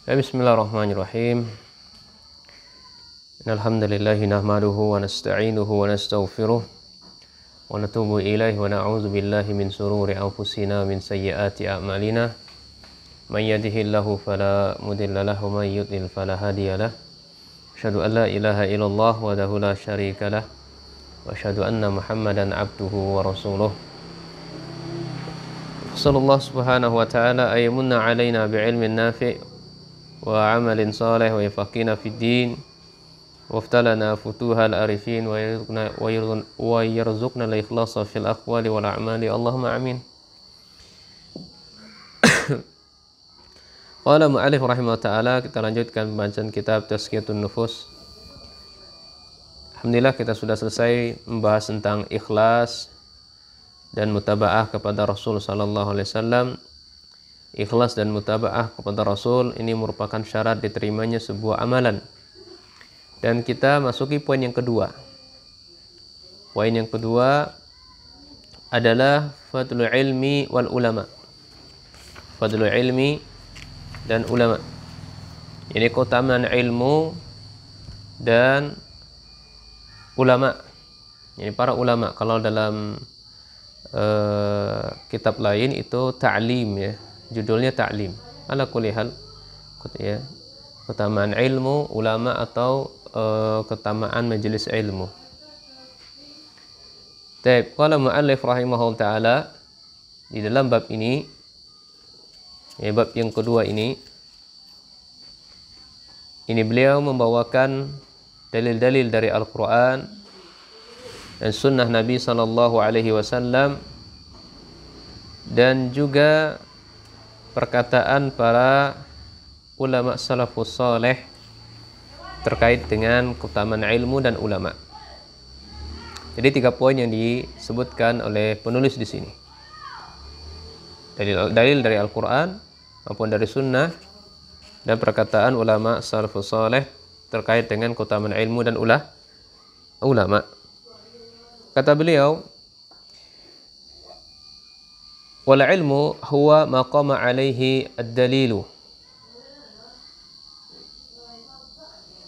Bismillahirrahmanirrahim. Alhamdulillahi nahmaduhu wa nasta'inuhu wa nastaghfiruh wa natubu ilaihi wa na'udzu billahi min sururi anfusina min sayyiati a'malina. May yahdihillahu fala mudilla lahu wa may yudlil fala hadiyalah. Asyhadu an la ilaha illallah wahdahu la syarikalah wa asyhadu anna Muhammadan abduhu wa rasuluh. Sallallahu subhanahu wa ta'ala ayyamunna alaina bi'ilmin nafi' wa amalin salih wa yafaqina fid din wa aftalana futuhal arifin wa yarzuqna al-ikhlasa fil aqwali wal a'mali Allahumma amin. Qala mu'allif rahimahullah ta'ala, kita lanjutkan pembacaan kitab Tazkiyatun Nufus. Alhamdulillah kita sudah selesai membahas tentang ikhlas dan mutaba'ah kepada Rasul sallallahu alaihi wasallam. Ikhlas dan mutaba'ah kepada Rasul ini merupakan syarat diterimanya sebuah amalan. Dan kita masuki poin yang kedua. Poin yang kedua adalah fadlul ilmi wal ulama. Fadlul ilmi dan ulama. Ini keutamaan ilmu dan ulama. Ini para ulama. Kalau dalam kitab lain itu ta'lim ya. Judulnya ta'lim. Ala kulli hal ya, keutamaan ilmu ulama atau keutamaan majelis ilmu. Baik, qala mu'allif rahimahullah taala di dalam bab ini ya, bab yang kedua ini beliau membawakan dalil-dalil dari Al-Qur'an dan sunnah Nabi sallallahu alaihi wasallam dan juga perkataan para ulama salafus saleh terkait dengan keutamaan ilmu dan ulama. Jadi 3 poin yang disebutkan oleh penulis di sini. Dalil dari Al-Qur'an maupun dari sunnah dan perkataan ulama salafus saleh terkait dengan keutamaan ilmu dan ulama. Kata beliau, wal ilmu huwa ma qama alaihi ad-dalilu.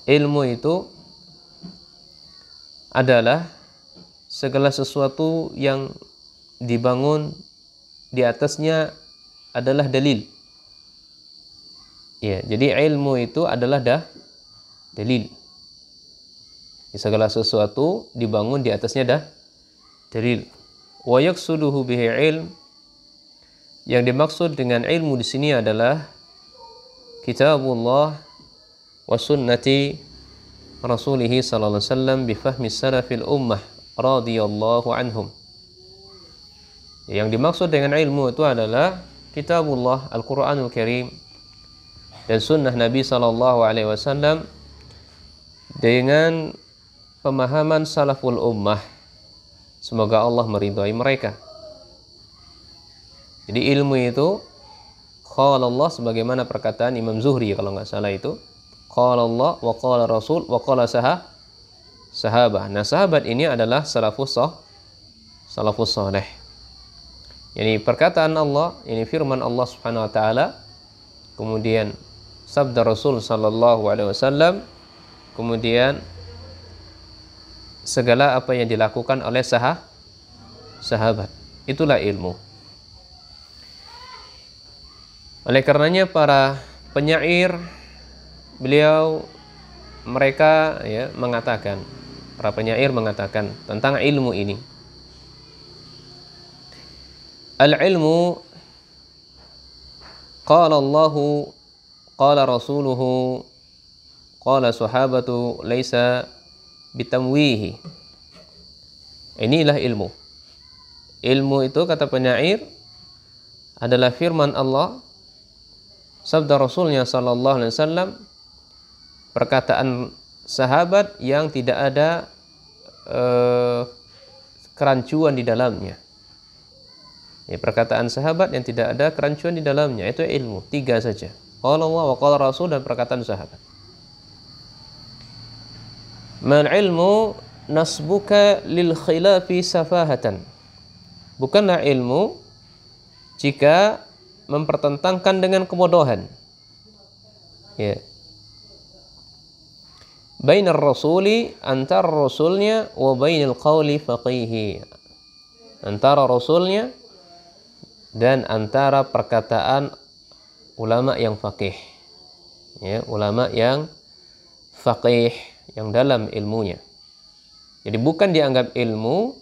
Ilmu itu adalah segala sesuatu yang dibangun di atasnya adalah dalil. Ya, jadi ilmu itu adalah dalil. Segala sesuatu dibangun di atasnya dalil. Wa yaqsuduhu bihi ilm. Yang dimaksud dengan ilmu di sini adalah kitabullah wa sunnati rasulih sallallahu alaihi wasallam bi fahmi salafil ummah radhiyallahu anhum. Yang dimaksud dengan ilmu itu adalah kitabullah Al-Qur'anul Karim dan sunnah Nabi sallallahu alaihi wasallam dengan pemahaman salaful ummah. Semoga Allah meridhai mereka. Jadi ilmu itu qala Allah sebagaimana perkataan Imam Zuhri kalau nggak salah itu. Qala Allah wa qala Rasul wa qala sahabah. Nah, sahabat ini adalah salafus saleh. Yani perkataan Allah, ini firman Allah Subhanahu wa taala, kemudian sabda Rasul sallallahu alaihi wasallam, kemudian segala apa yang dilakukan oleh sahabat. Itulah ilmu. Oleh karenanya para penyair mereka ya mengatakan, para penyair mengatakan tentang ilmu ini. Al-ilmu qala Allahu qala rasuluhu qala sahabatu laisa bitamwihi. Inilah ilmu. Ilmu itu kata penyair adalah firman Allah, sabda Rasulnya sallallahu alaihi wasallam, perkataan sahabat yang tidak ada kerancuan di dalamnya. Ya, perkataan sahabat yang tidak ada kerancuan di dalamnya itu ilmu. 3 saja. Qala Allah wa qala Rasul dan perkataan sahabat. Man ilmu nasbuka lil khilafi safahatan. Bukanlah ilmu jika mempertentangkan dengan kebodohan. Ya. Bainar rasuli, antara rasulnya, wa bainal qawli faqihi, antara rasulnya dan antara perkataan ulama yang faqih. Ya, ulama yang faqih, yang dalam ilmunya. Jadi bukan dianggap ilmu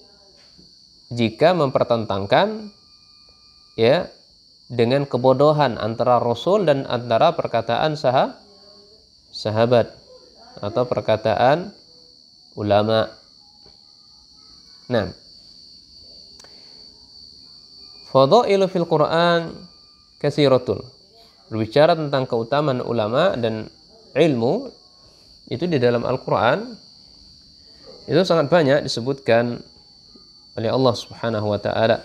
jika mempertentangkan ya dengan kebodohan antara rasul dan antara perkataan sahabat atau perkataan ulama. Nah, fadailu fil Quran katsiratun. Berbicara tentang keutamaan ulama dan ilmu itu di dalam Al-Quran itu sangat banyak disebutkan oleh Allah Subhanahu wa taala.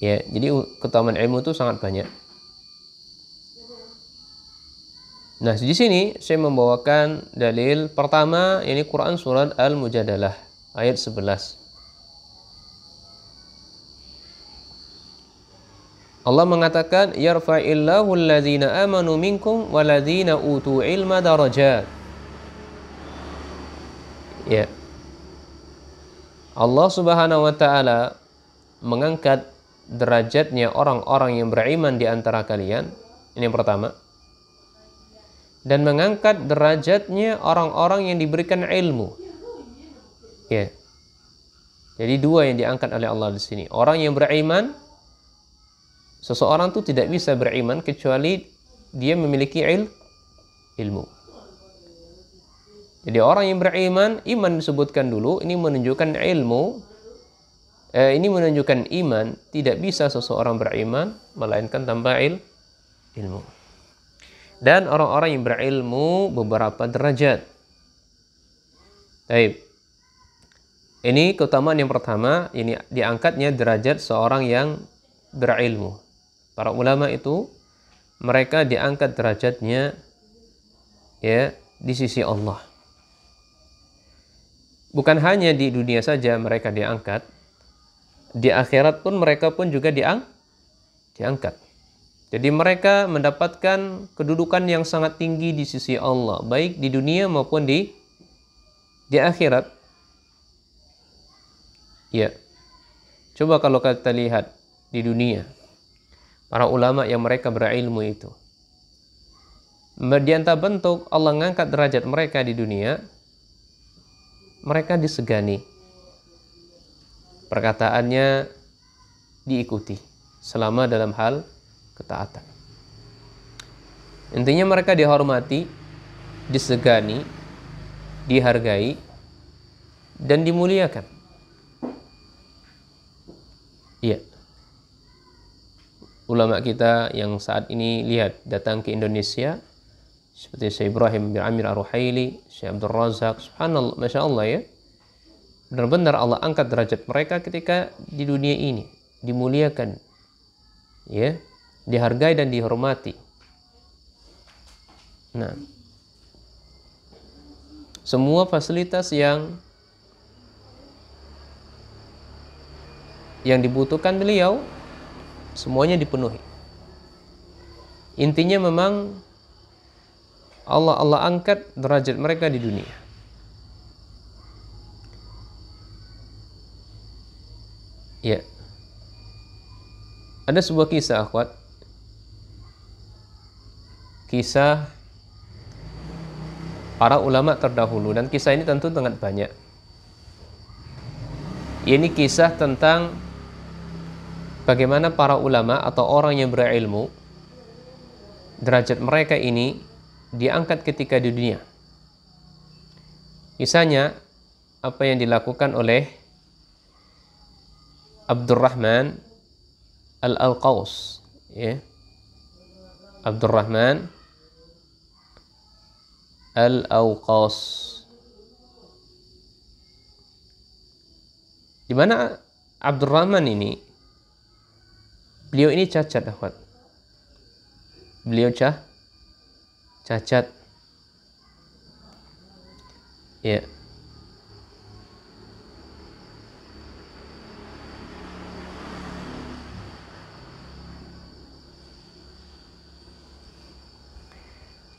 Ya, jadi keutamaan ilmu itu sangat banyak. Nah, di sini saya membawakan dalil pertama, ini Quran surat Al-Mujadalah ayat 11. Allah mengatakan yarfa'illahu alladhina amanu minkum walladhina utu ilma darajat. Ya. Allah Subhanahu wa taala mengangkat derajatnya orang-orang yang beriman di antara kalian. Ini yang pertama. Dan mengangkat derajatnya orang-orang yang diberikan ilmu. Ya. Jadi dua yang diangkat oleh Allah di sini. Orang yang beriman, seseorang itu tidak bisa beriman kecuali dia memiliki ilmu. Jadi orang yang beriman, iman disebutkan dulu, ini menunjukkan ilmu, ini menunjukkan iman. Tidak bisa seseorang beriman melainkan tanpa ilmu. Dan orang-orang yang berilmu beberapa derajat. Baik. Ini keutamaan yang pertama, ini diangkatnya derajat seorang yang berilmu. Para ulama itu mereka diangkat derajatnya ya di sisi Allah. Bukan hanya di dunia saja mereka diangkat, di akhirat pun mereka pun juga diangkat. Jadi mereka mendapatkan kedudukan yang sangat tinggi di sisi Allah, baik di dunia maupun di akhirat. Ya. Coba kalau kita lihat di dunia, para ulama yang mereka berilmu itu, di antara bentuk Allah mengangkat derajat mereka di dunia, mereka disegani. Perkataannya diikuti selama dalam hal ketaatan. Intinya mereka dihormati, disegani, dihargai, dan dimuliakan. Iya. Ulama kita yang saat ini lihat datang ke Indonesia seperti Syekh Ibrahim bin Amir Ar-Ruhaili, Syekh Abdul Razak, subhanallah, masya Allah ya. Benar-benar Allah angkat derajat mereka ketika di dunia ini, dimuliakan, ya, dihargai dan dihormati. Nah, semua fasilitas yang dibutuhkan beliau semuanya dipenuhi. Intinya memang Allah angkat derajat mereka di dunia. Ya. Ada sebuah kisah, akhwat. Kisah para ulama terdahulu, dan kisah ini tentu sangat banyak. Ini kisah tentang bagaimana para ulama atau orang yang berilmu, derajat mereka ini diangkat ketika di dunia. Misalnya apa yang dilakukan oleh Abdurrahman Al-Alqaus, ya. Abdurrahman Al-Alqaus. Di mana Abdurrahman ini, beliau ini cacat, akhwat. Beliau cacat. Ya.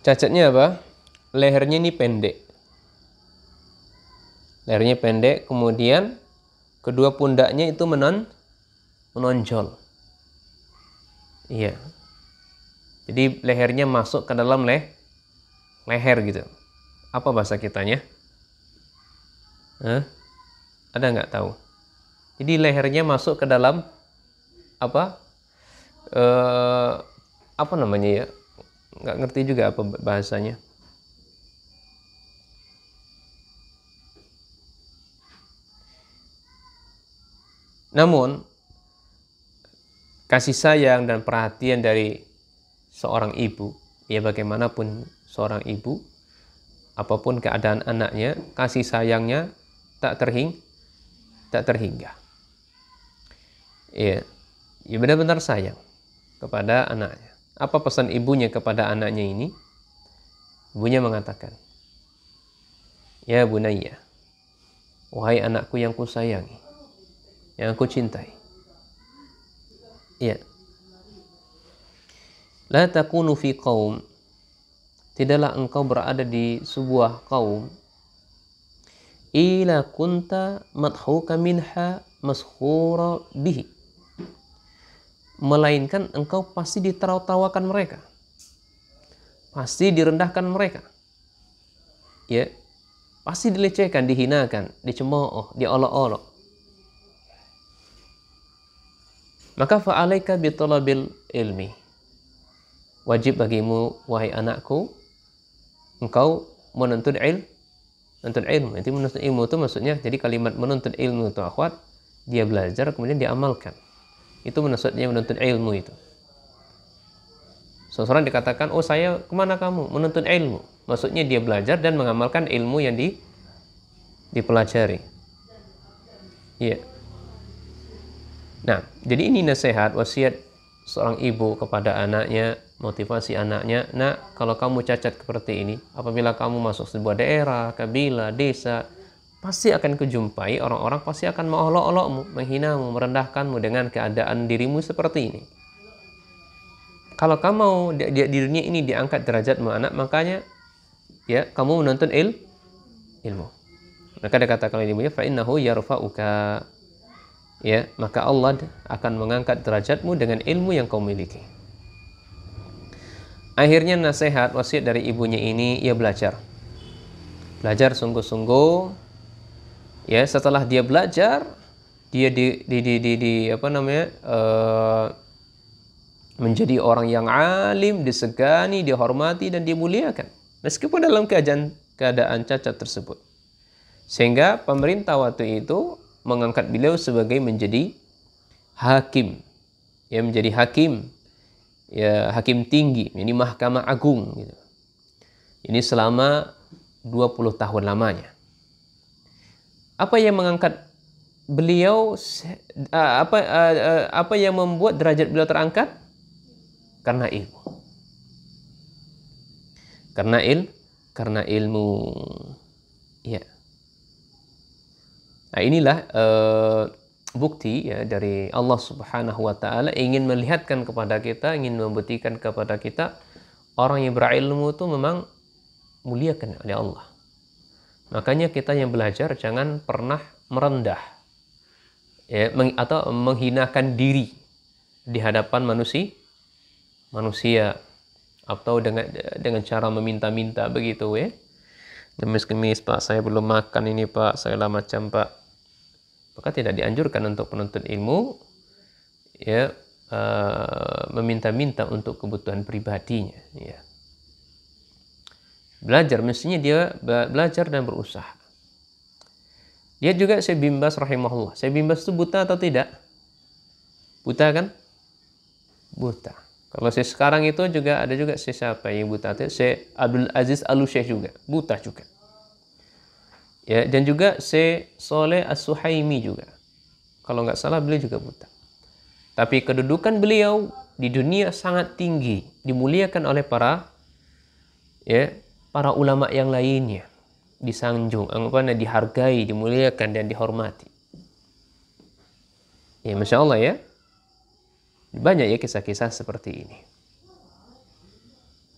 Cacatnya apa? Lehernya ini pendek. Lehernya pendek, kemudian kedua pundaknya itu menonjol. Iya. Jadi lehernya masuk ke dalam leher gitu. Apa bahasa kitanya? Hah? Ada nggak tahu? Jadi lehernya masuk ke dalam apa? Apa namanya ya? Nggak ngerti juga apa bahasanya. Namun kasih sayang dan perhatian dari seorang ibu, ya bagaimanapun seorang ibu, apapun keadaan anaknya, kasih sayangnya tak terhingga. Ya, ya benar-benar sayang kepada anaknya. Apa pesan ibunya kepada anaknya ini? Ibunya mengatakan, "Ya bunayya, wahai anakku yang kusayangi, yang aku cintai. Ya. La takunu fi qaum, tidaklah engkau berada di sebuah kaum, ila kunta madhuka minha maskhura bihi, melainkan engkau pasti ditertawakan mereka, pasti direndahkan mereka, ya, pasti dilecehkan, dihinakan, dicemooh, diolok-olok. Maka fa'alaika bitalabil ilmi, wajib bagimu wahai anakku, engkau menuntut ilmu. Itu menuntut ilmu itu maksudnya, jadi kalimat menuntut ilmu itu akhwat, dia belajar kemudian dia amalkan. Itu maksudnya menuntut ilmu itu. Seseorang dikatakan, oh saya kemana kamu? Menuntut ilmu. Maksudnya dia belajar dan mengamalkan ilmu yang dipelajari. Iya. Nah, jadi ini nasihat, wasiat seorang ibu kepada anaknya, motivasi anaknya. Nak, kalau kamu cacat seperti ini, apabila kamu masuk sebuah daerah, kabilah, desa, pasti akan kejumpai orang-orang pasti akan mengolok-olokmu, menghinamu, merendahkanmu dengan keadaan dirimu seperti ini. Kalau kamu mau di dunia ini diangkat derajatmu anak, makanya ya kamu menuntut ilmu. Maka dikatakan oleh ibunya, fa innahu yarfa'uka, ya, maka Allah akan mengangkat derajatmu dengan ilmu yang kau miliki. Akhirnya nasihat wasiat dari ibunya ini, ia belajar sungguh-sungguh. Ya, setelah dia belajar, dia menjadi orang yang alim, disegani, dihormati dan dimuliakan meskipun dalam keadaan cacat tersebut. Sehingga pemerintah waktu itu mengangkat beliau sebagai menjadi hakim, ya, menjadi hakim, ya, hakim tinggi, ini mahkamah agung gitu. Ini selama 20 tahun lamanya. Apa yang mengangkat beliau, apa yang membuat derajat beliau terangkat? Karena ilmu. Karena ilmu. Ya. Nah, inilah bukti ya dari Allah Subhanahu wa taala ingin melihatkan kepada kita, ingin membuktikan kepada kita orang yang berilmu itu memang muliakan oleh Allah. Makanya kita yang belajar jangan pernah merendah, ya, atau menghinakan diri di hadapan manusia atau dengan cara meminta-minta begitu, ya. Gemis-gemis, Pak, saya belum makan ini, Pak, segala macam, Pak. Maka tidak dianjurkan untuk penuntut ilmu, ya, meminta-minta untuk kebutuhan pribadinya, ya. Belajar, mestinya dia belajar dan berusaha. Dia juga Syekh bin Baz rahimahullah. Syekh bin Baz itu buta atau tidak? Buta kan? Buta. Kalau Syekh sekarang itu juga ada juga Syekh siapa yang buta? Syekh Abdul Aziz Al-Syekh juga, buta juga. Ya, dan juga Syekh Soleh As-Suhaimi juga. Kalau nggak salah beliau juga buta. Tapi kedudukan beliau di dunia sangat tinggi, dimuliakan oleh para ulama yang lainnya, disanjung, dihargai, dimuliakan dan dihormati. Ya, Masya Allah ya. Banyak ya kisah-kisah seperti ini.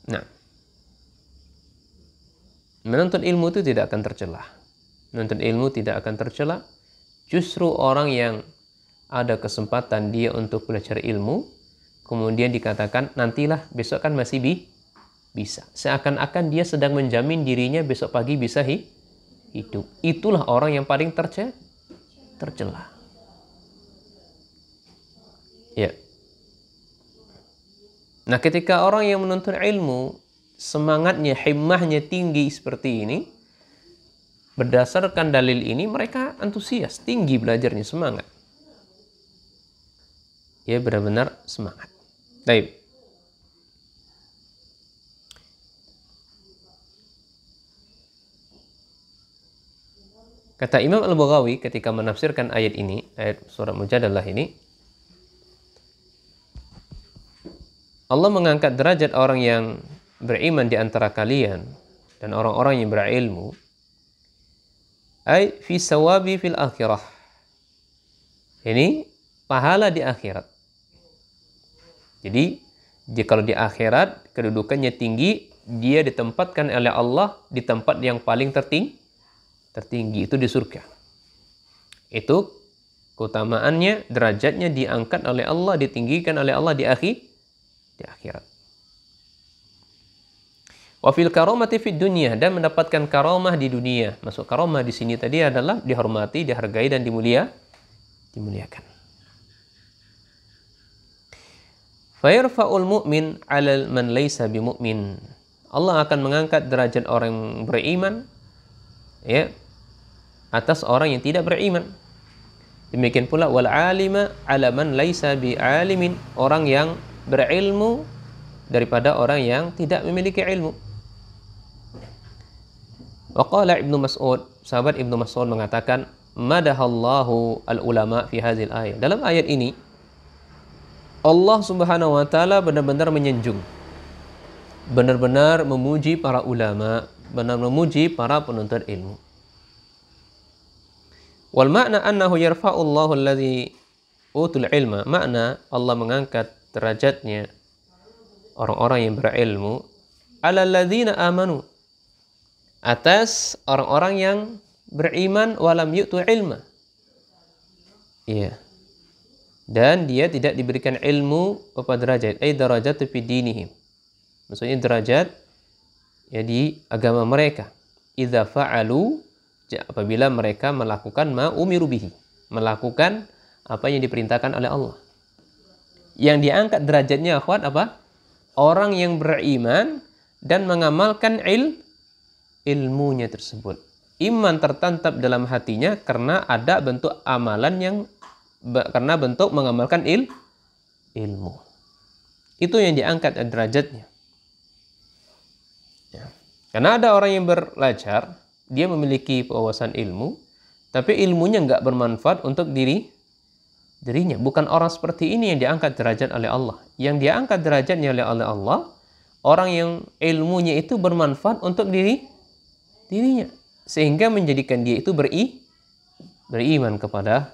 Nah, Menuntut ilmu itu tidak akan tercela. Menuntut ilmu tidak akan tercela. Justru orang yang ada kesempatan dia untuk belajar ilmu, kemudian dikatakan nantilah, besok kan masih bisa. Seakan-akan dia sedang menjamin dirinya besok pagi bisa hidup. Itulah orang yang paling tercela. Ya. Nah, ketika orang yang menuntut ilmu, semangatnya, himmahnya tinggi seperti ini, berdasarkan dalil ini, mereka antusias, tinggi belajarnya, semangat. Ya, benar-benar semangat. Baik. Kata Imam Al-Baghawi ketika menafsirkan ayat ini, ayat surat Mujadalah ini, Allah mengangkat derajat orang yang beriman di antara kalian dan orang-orang yang berilmu, ay fi sawabi fil akhirah. Ini pahala di akhirat. Jadi, kalau di akhirat kedudukannya tinggi, dia ditempatkan oleh Allah di tempat yang paling tertinggi, itu di surga. Itu keutamaannya, derajatnya diangkat oleh Allah, ditinggikan oleh Allah di akhirat. Wa fil karamati fid dunya, dan mendapatkan karamah di dunia. Masuk karamah di sini tadi adalah dihormati, dihargai dan dimuliakan. Fayarfa'ul mu'min 'ala man laysa bimu'min. Allah akan mengangkat derajat orang beriman ya atas orang yang tidak beriman. Demikian pula wal 'alima 'ala man laysa bi'alimin, orang yang berilmu daripada orang yang tidak memiliki ilmu. Wa qala Ibnu Mas'ud, sahabat Ibnu Mas'ud mengatakan, madahallahu al-ulama fi hadhil ayat. Dalam ayat ini Allah Subhanahu wa taala benar-benar menyanjung, benar-benar memuji para ulama, benar memuji para penuntut ilmu. Wal makna annahu yarfa'u Allahu alladhi utul ilma, makna Allah mengangkat derajatnya orang-orang yang berilmu, alal ladzina amanu, atas orang-orang yang beriman walam yu'tu ilma. Iya. Dan dia tidak diberikan ilmu pada derajat, ay darajat fi dinihim. Maksudnya derajat ya di agama mereka. Idza fa'alu, apabila mereka melakukan ma umiru bihi, melakukan apa yang diperintahkan oleh Allah. Yang diangkat derajatnya akhwat apa? Orang yang beriman dan mengamalkan ilmunya tersebut. Iman tertantap dalam hatinya karena ada bentuk amalan yang karena bentuk mengamalkan ilmu. Itu yang diangkat derajatnya. Ya. Karena ada orang yang belajar, dia memiliki wawasan ilmu, tapi ilmunya nggak bermanfaat untuk dirinya. Bukan orang seperti ini yang diangkat derajat oleh Allah. Yang diangkat derajatnya oleh Allah, orang yang ilmunya itu bermanfaat untuk dirinya. Sehingga menjadikan dia itu beriman kepada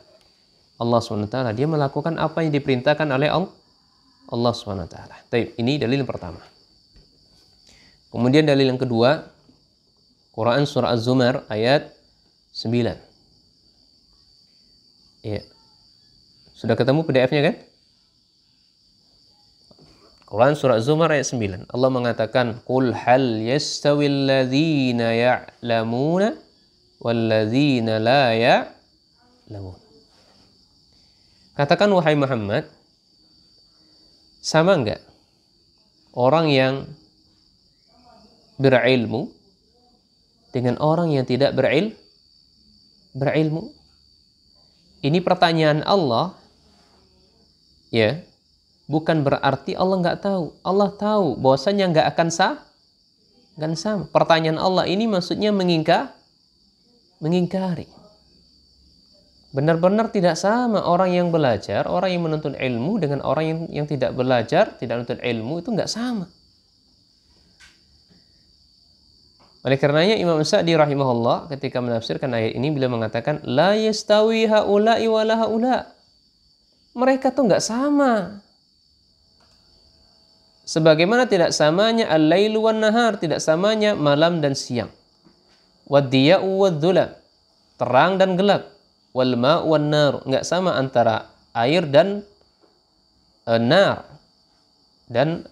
Allah SWT. Dia melakukan apa yang diperintahkan oleh Allah SWT. Baik, ini dalil yang pertama. Kemudian dalil yang kedua, Quran surah Az-Zumar ayat 9. Ya. Sudah ketemu PDF-nya kan? Quran surah Az-Zumar ayat 9. Allah mengatakan, "Qul hal yastawil ladzina ya'lamuna wal ladzina la ya'lamun." Katakan wahai Muhammad, sama enggak orang yang berilmu dengan orang yang tidak berilmu? Ini pertanyaan Allah, ya, bukan berarti Allah nggak tahu. Allah tahu bahwasanya nggak akan sama. Pertanyaan Allah ini maksudnya mengingkari. Benar-benar tidak sama orang yang belajar, orang yang menuntut ilmu dengan orang yang tidak belajar, tidak menuntut ilmu, itu nggak sama. Oleh karenanya Imam Sa'di rahimahullah ketika menafsirkan ayat ini beliau mengatakan la yastawi haula'i wa la haula. Mereka tuh nggak sama. Sebagaimana tidak samanya al-lailu wan nahar, tidak samanya malam dan siang. Wadiya'u wadzulam, terang dan gelap. Wal ma'u wan nar, enggak sama antara air dan nar. Dan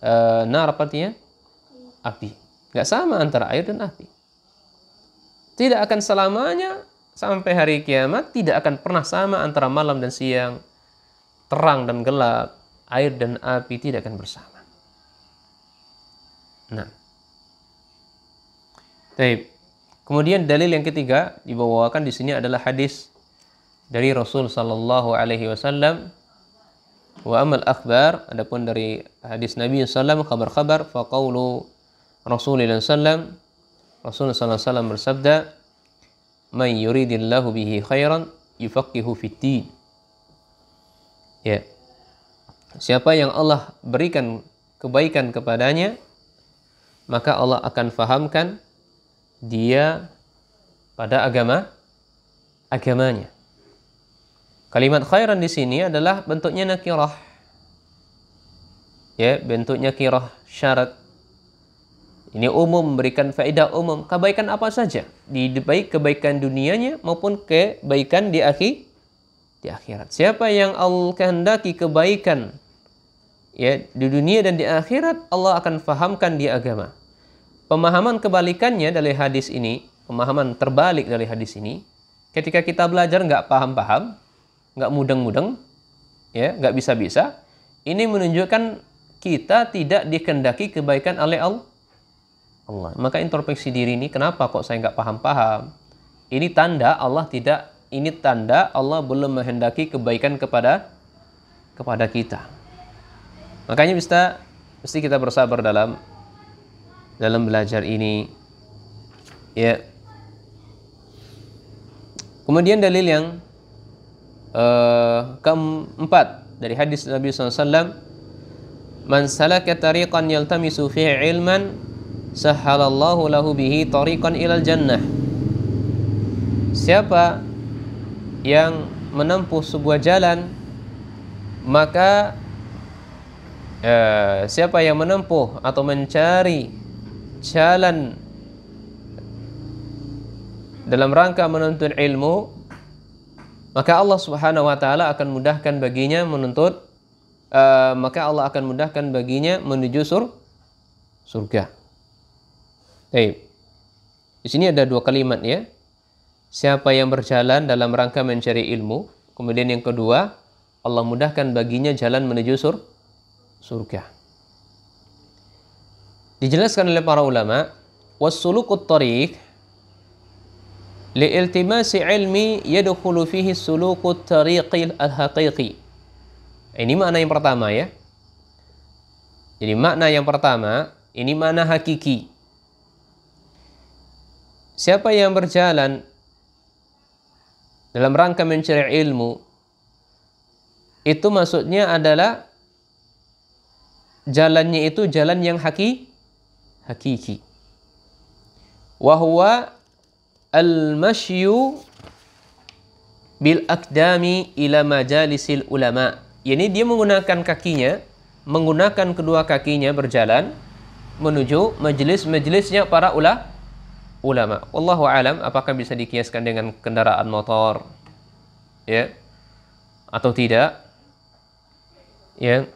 nar apa artinya? Api. Enggak sama antara air dan api. Tidak akan selamanya sampai hari kiamat, tidak akan pernah sama antara malam dan siang, terang dan gelap, air dan api tidak akan bersama. Nah, baik. Kemudian dalil yang ketiga dibawakan di sini adalah hadis dari Rasul sallallahu alaihi wasallam. Wa amal akhbar, adapun dari hadis Nabi sallallahu kabar-kabar, fa qaulu Rasulullah sallallahu Rasulullah sallallahu bersabda, "Man yuridillahu bihi khairan yufaqihu fid din." Ya. Siapa yang Allah berikan kebaikan kepadanya, maka Allah akan fahamkan dia pada agamanya. Kalimat khairan di sini adalah bentuknya nakirah. Ya, bentuknya nakirah syarat. Ini umum, memberikan faedah umum, kebaikan apa saja, baik kebaikan dunianya maupun kebaikan di akhirat. Siapa yang Allah kehendaki kebaikan ya di dunia dan di akhirat, Allah akan fahamkan dia agama. Pemahaman kebalikannya dari hadis ini, pemahaman terbalik dari hadis ini, ketika kita belajar nggak paham-paham, nggak mudeng-mudeng, ya nggak bisa-bisa, ini menunjukkan kita tidak dikehendaki kebaikan oleh Allah. Maka introspeksi diri ini, kenapa kok saya nggak paham-paham? Ini tanda Allah tidak, ini tanda Allah belum menghendaki kebaikan kepada kita. Makanya mesti kita bersabar dalam belajar ini. Ya. Kemudian dalil yang keempat dari hadis Nabi SAW, "Man salaka tariqan yaltamisu fihi ilman, sahhalallahu lahu bihi tariqan ilal jannah." Siapa yang menempuh sebuah jalan, maka siapa yang menempuh atau mencari jalan dalam rangka menuntut ilmu, maka Allah Subhanahu wa taala akan mudahkan baginya menuntut Allah akan mudahkan baginya menuju surga. Baik. Di sini ada dua kalimat ya. Siapa yang berjalan dalam rangka mencari ilmu, kemudian yang kedua, Allah mudahkan baginya jalan menuju surga. Dijelaskan oleh para ulama, was-sulukut tariq li'iltimasi ilmi yadkhulu fihi sulukut tariqil al-haqiqi. Ini makna yang pertama ya. Jadi makna yang pertama, ini makna hakiki. Siapa yang berjalan dalam rangka mencari ilmu, itu maksudnya adalah jalannya itu jalan yang hakiki. Wa huwa al-mashyu bil aqdami ila majalisil ulama. Yani dia menggunakan kakinya, menggunakan kedua kakinya berjalan menuju majelis-majelisnya para ulama. Wallahu alam, apakah bisa dikiaskan dengan kendaraan motor ya atau tidak? Ya.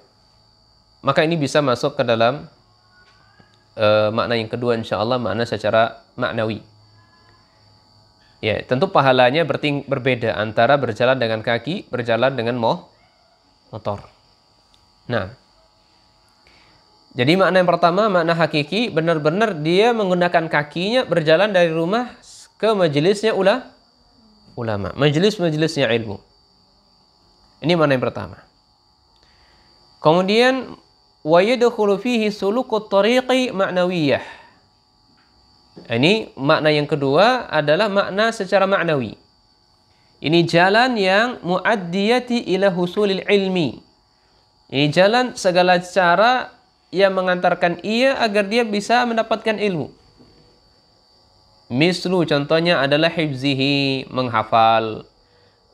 Maka ini bisa masuk ke dalam makna yang kedua, insyaallah makna secara maknawi. Ya, tentu pahalanya berbeda antara berjalan dengan kaki, berjalan dengan motor. Nah, jadi makna yang pertama, makna hakiki, benar-benar dia menggunakan kakinya berjalan dari rumah ke majelisnya ulama, majelis-majelisnya ilmu. Ini makna yang pertama. Kemudian wa yadkhulu fihi sulukut tariqi ma'nawiyah. Ini makna yang kedua adalah makna secara maknawi. Ini jalan yang muaddiyati ila husulil ilmi. Ini jalan segala cara yang mengantarkan ia agar dia bisa mendapatkan ilmu. Mislu, contohnya adalah hifzihi, menghafal,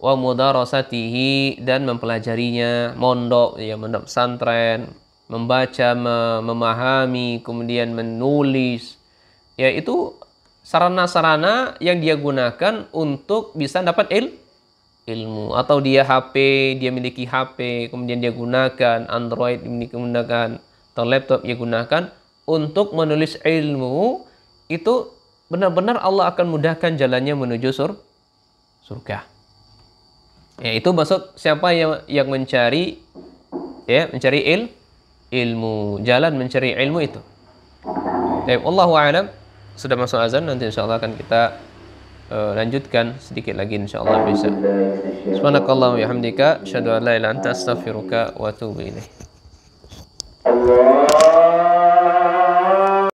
wa mudarasatihi, dan mempelajarinya, mondok, ya mondok pesantren, membaca, memahami, kemudian menulis. Ya itu sarana-sarana yang dia gunakan untuk bisa dapat ilmu. Atau dia miliki HP, kemudian dia gunakan Android, gunakan atau laptop dia gunakan untuk menulis ilmu, itu benar-benar Allah akan mudahkan jalannya menuju surga. Ya, itu maksud siapa yang mencari ilmu, jalan mencari ilmu itu. Baik, wallahu a'lam. Sudah masuk azan, nanti insyaallah akan kita lanjutkan sedikit lagi insyaallah bisa. Subhanakallahumma wa bihamdika asyhadu an la ilaha illa anta astaghfiruka wa atubu ilaik.